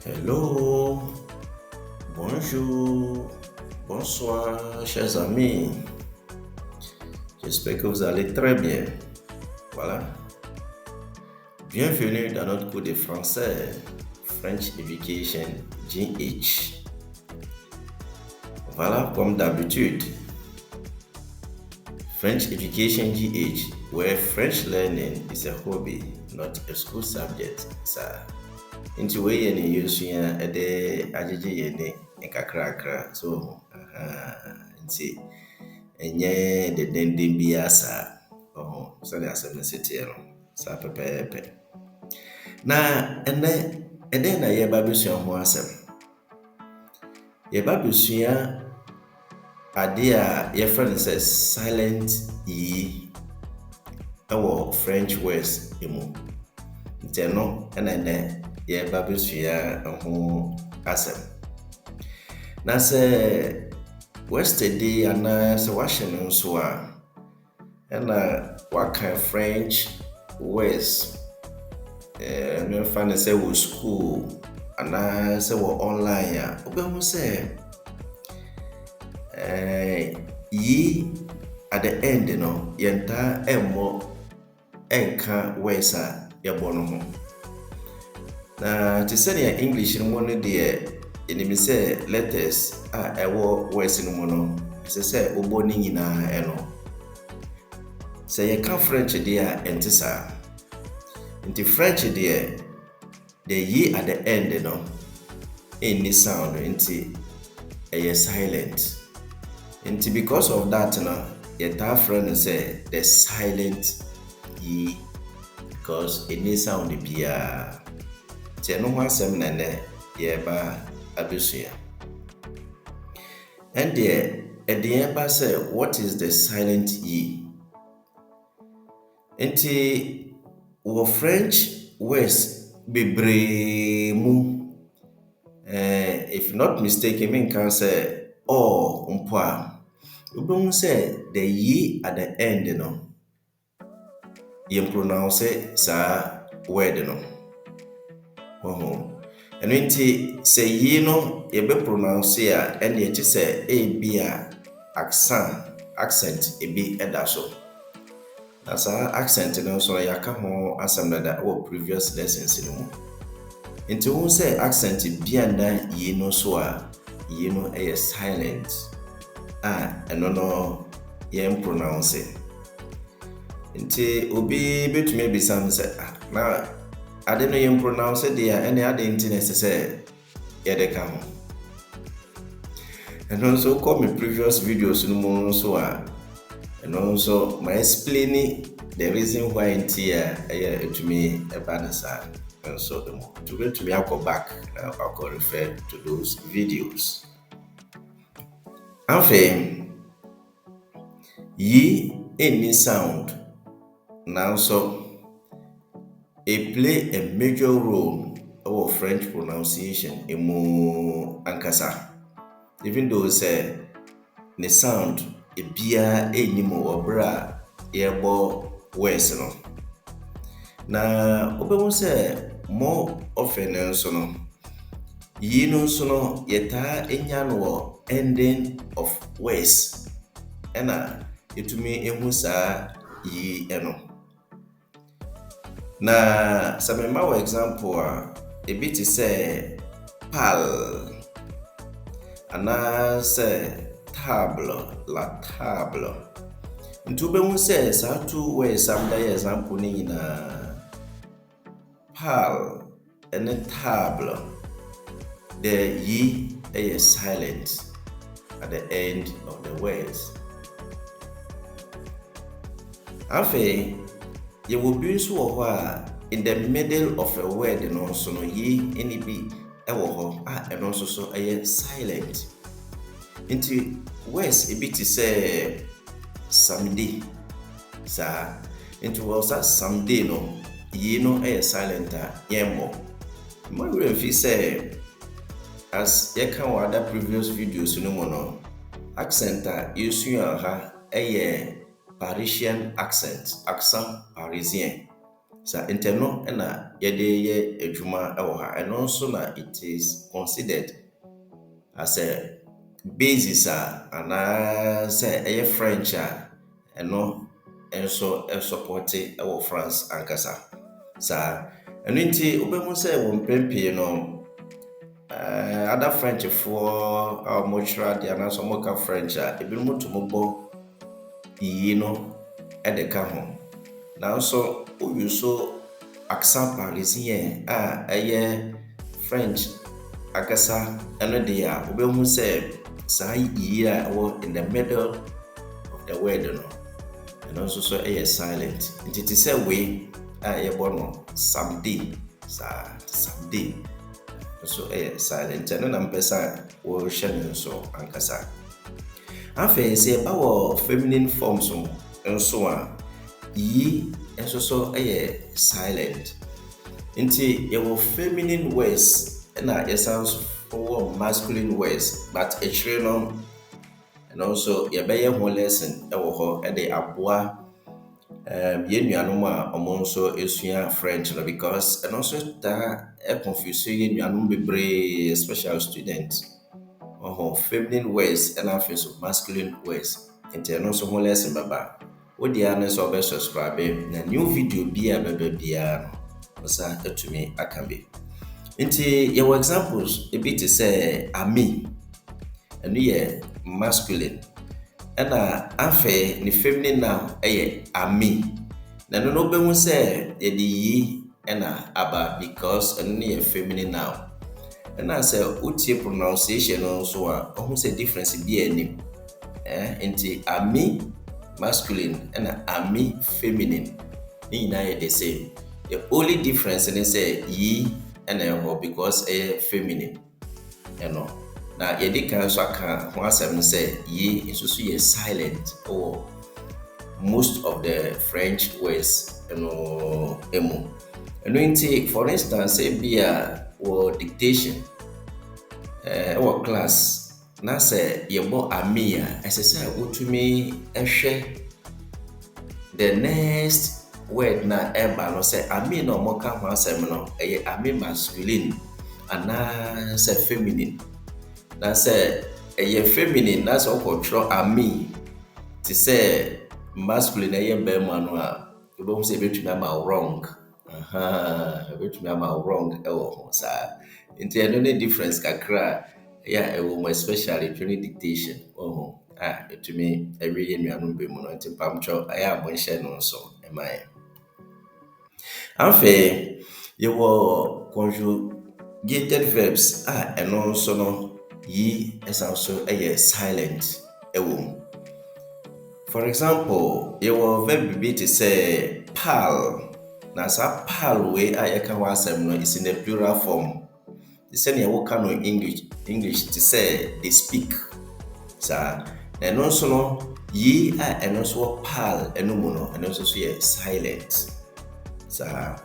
Hello, bonjour, bonsoir, chers amis. J'espère que vous allez très bien. Voilà. Bienvenue dans notre cours de français, French Education GH. Voilà, comme d'habitude, French Education GH, where French learning is a hobby, not a school subject. Nti wei yɛ ne yɛsua ɛde agyegye yɛn ne nkakrakra so nti ɛnyɛ dedenden biara saa sɛdeɛ asɛm no si teɛ no saa pɛpɛɛpɛ. Na ɛnɛ ɛdɛn na yɛba bɛsua ho asɛm? Yɛba bɛsua adeɛ a yɛfrɛ no sɛ silent yi ɛwɔ French words mu. Nti ɛno ɛna ɛnɛ yɛba bɛsua ho asɛm. Na sɛ yesterday anaa sɛ wahyɛ no nso a ɛna waka French words memfa no sɛ wɔ school anaa sɛ wɔ online a wobɛhu sɛ yi at the end no yɛntaa ɛnka words a yɛbɔ no ho. Na te sɛnea English no mu no deɛ yɛnim sɛ letters a ɛwɔ words no mu no ɛsɛ sɛ wobɔ ne nyinaa ɛno. Sɛ yɛka French deɛ a ɛnte saa. Nti French deɛ the yi at the end no ɛnni sound nti ɛyɛ silent. Nti because of that no yɛtaa frɛ no sɛ the silent yi because ɛnni sound biara. Nti ɛno ho asɛm na ɛnɛ yɛba abɛsua. Ɛndeɛ ɛde yɛba sɛ what is the silent yi? Nti wɔ French words bebree mu if not mistaken menka sɛ all mpo a wobɛhu sɛ the yi at the end no yɛmpronounce saa word no. Ɛno nti sɛ yi no yɛbɛpronounce a ɛne yɛkye sɛ ebi a accent ebi ɛda so. Na saa accent no nso yɛaka ho asɛm dada wɔ previous lessons no mu. Nti wohu sɛ accent bianda yi no so a yi no ɛyɛ silent a ɛno no yɛmpronounce. Nti obi bɛtumi abisa me sɛ na ade no yɛmpronounce deɛ a ɛne ade nti na ɛsɛ sɛ yɛde ka ho. Ɛno nso kɔ me previous videos no mu nso a ɛno nso ma explain the reason why nti a ɛyɛ ɛtumi ɛba ne saa nso de mu. To bɛtumi akɔ back na akɔ refer to those videos. Afei yi ɛnni sound nanso it play a major role in French pronunciation emu ankasa. Even though say the sound ebia enim obra yebo words no. Na obehu say more often nso no yi no nso no yeta enya no ending of words. Ena etumi ehu saa yi eno. Na sɛ mema wɔ example a ebi te sɛ pal anaa sɛ table, la table. Nti wobɛhu sɛ saa two words am da yɛ example ne nyinaa pal ɛne table the yi ɛyɛ silent at the end of the words. Afei yɛwɔ bi nso wɔ hɔ a in the middle of a word no nso no yi ɛne bi ɛwɔ hɔ a ɛno nso so ɛyɛ silent. Nti words ebi te sɛ samedi saa. Nti wɔ saa samedi no yi no ɛyɛ silent a yɛmmɔ. Mo werɛ mfi sɛ as yɛka wɔ other previous videos no mu no accent a yɛsua ha ɛyɛ Parisian accent parisien. Sa interno na yɛde yɛ adwuma wɔ ha. Ɛno nso na it is considered as a basis anaasɛ ɛyɛ French ɛno nso supporte wɔ France ankasa. Saa ɛno nti wobɛhu sɛ wɔ mpɛn pii no other Frenchfoɔ a wɔkyerɛ adeɛ anaasɛ wɔka French ebinom to bɔ yi no de ka ho. Nanso woyu so accent parisien a ɛyɛ French akasa ɛno deɛ a wobɛhu sɛ saa yi a ɛwɔ in the middle of the word no ɛno nso so ɛyɛ silent. Nti te sɛ wei a yɛbɔ no samedi, saa samedi nso ɛyɛ silent. Ɛno na mpɛ sɛ wɔhyɛ ne nso ankasa. Afei sɛ yɛba wɔ feminine forms nso a yi nso so ɛyɛ silent. Nti yɛwɔ feminine words na yɛsan so wɔ masculine words, but akyire no ɛno nso yɛbɛyɛ ho lesson ɛwɔ hɔ ɛde aboa yɛn nuanom a ɔmo nso esua French no, because ɛno nso taa confuse yɛn nuanom bebree, especially students. Feminine words and afei so masculine words. Nti ɛno nso ho lesson baba. Wodi a ne sɛ ɔbɛsubscribe na new video bi a bɛba biara no ɔsa atumi aka bi. Nti yɛwɔ examples ebi te sɛ ami. Ɛno yɛ masculine. Ɛna afei ne feminine noun ɛyɛ ami. Na ɛno no wobɛhu sɛ yɛde yi ɛna aba because ɛno no yɛ feminine noun. Ɛna sɛ wotie pronunciation no nso a ɔhu sɛ difference bi anim. Nti ami masculine ɛna ami feminine ne nyinaa yɛ the same. The only difference ne sɛ yi ɛna ɛwɔ because ɛyɛ feminine ɛno. Na yɛde kan nso aka ho asɛm no sɛ yi nso so yɛ silent ɛwɔ most of the French words ɛno emu. Ɛno nti for instance bi a wɔ dictation ɛwɔ class na sɛ yɛbɔ ami a ɛsɛ sɛ wotumi ɛhwɛ the next word na ɛba no sɛ ami na ɔmoka ho asɛm no ɛyɛ ami masculine anaa sɛ feminine. Na sɛ ɛyɛ feminine na sɛ ɔkɔtwerɛ ami te sɛ masculine ɛyɛ bɛrima no a wobɛhu sɛ ɛbɛtumi ama wrong. Ɛbɛtumi ama wrong ɛwɔ ho saa. Nti ɛno ne difference kakra ɛyɛ ɛwɔ mu, especially during dictation. Ɛtumi ɛwie yɛ nuanom bɛ mu no. Nti mpamtwɛ ɛyɛ a monhyɛ no nso ɛma yɛ. Afei yɛwɔ conjugated verbs a ɛno nso no yi ɛsan so ɛyɛ silent ɛwɔ mu. For example, yɛwɔ verb bi te sɛ pal. Na saa pal wei a yɛka ho asɛm no is in the plural form. Te sɛ nea wɔka no English te sɛ they speak. Saa na ɛno nso no yi a ɛno nso wɔ pal ɛno mu no ɛno nso so yɛ silent. Saa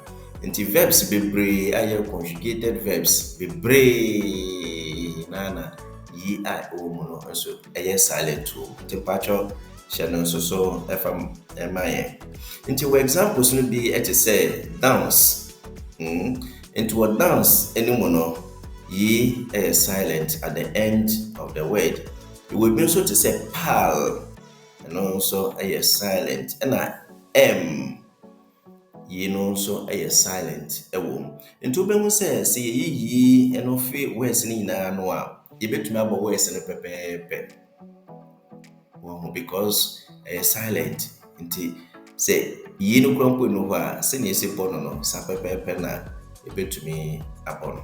nti verbs bebree a yɛ conjugated verbs bebree na yi a ɛwɔ mu no nso ɛyɛ silent o. Nti patwɔ hyɛ no nso so ɛfam ɛma yɛ. Nti wɔ examples no bi ɛte sɛ dance. Nti wɔ dance ɛnimu no yi ɛyɛ silent at the end of the word. Ɛwɔ bi nso te sɛ pal ɛno nso ɛyɛ silent. Ɛna m yi no nso ɛyɛ silent ɛwɔ mu. Nti wobɛhu sɛ yɛyi yi ɛno fi words no nyinaa no a yɛbɛtumi abɔ words no pɛpɛɛpɛ. Because ɛyɛ silent. Nti sɛ yi no kura mpo no hɔ a sɛnea ɛsi bɔ no no saa pɛpɛɛpɛ na yɛbɛtumi abɔ no.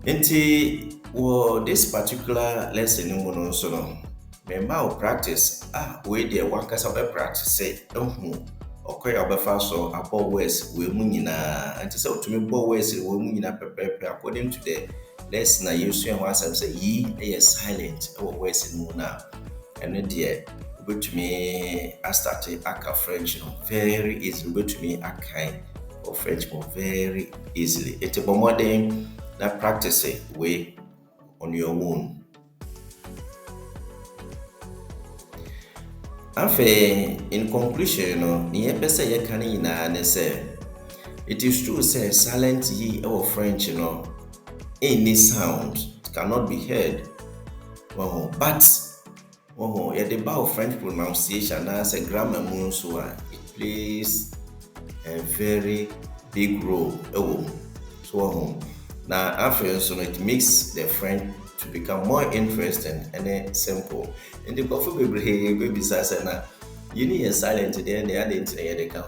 Nti wɔ this particular lesson no mu no nso no memma wo practice wei deɛ wankasa bɛ practice ɛhu ɔkɔɛ a wobɛfa so abɔ words wei mu nyinaa. Nti sɛ wotumi bɔ words wei mu nyinaa pɛpɛɛpɛ according to the lesson na yɛsua ho asɛm sɛ yi ɛyɛ silent ɛwɔ words no mu na ɛno deɛ wobɛtumi astarte aka French no very easily. Wobɛtumi akan wɔ French mo very easily. Nti bɔ mmɔden na practice way on your own. Afei in conclusion no, ne yɛpɛ sɛ yɛka ne nyinaa ne sɛ It is true say silent yi or French, any sound cannot be heard. But yeah, the bar of French pronunciation as a grammar moon, so it plays a very big role. So now after so it makes the French to become more interesting and simple. And the coffee baby says na you need a silent there and the other internet they can.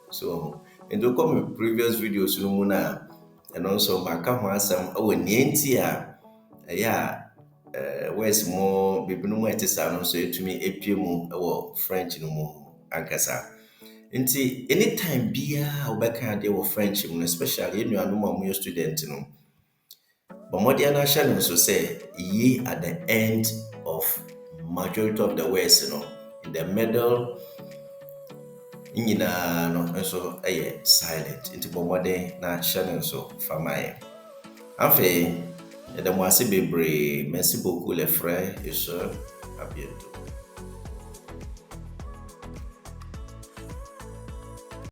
So and to come previous videos no muna and also my come some nientia yeah where's more baby no more so to me epie mu French no mu ankasa. Nti anytime bia wobɛka de wɔ French mu especially enuanom a mo student no. But modern nation so say ye at the end of majority of the words, in the middle, nyinaa no nso silent. Nti modern nation so famaye. Afei, yɛda mo ase bebree. Merci beaucoup les frères et sœurs. À bientôt.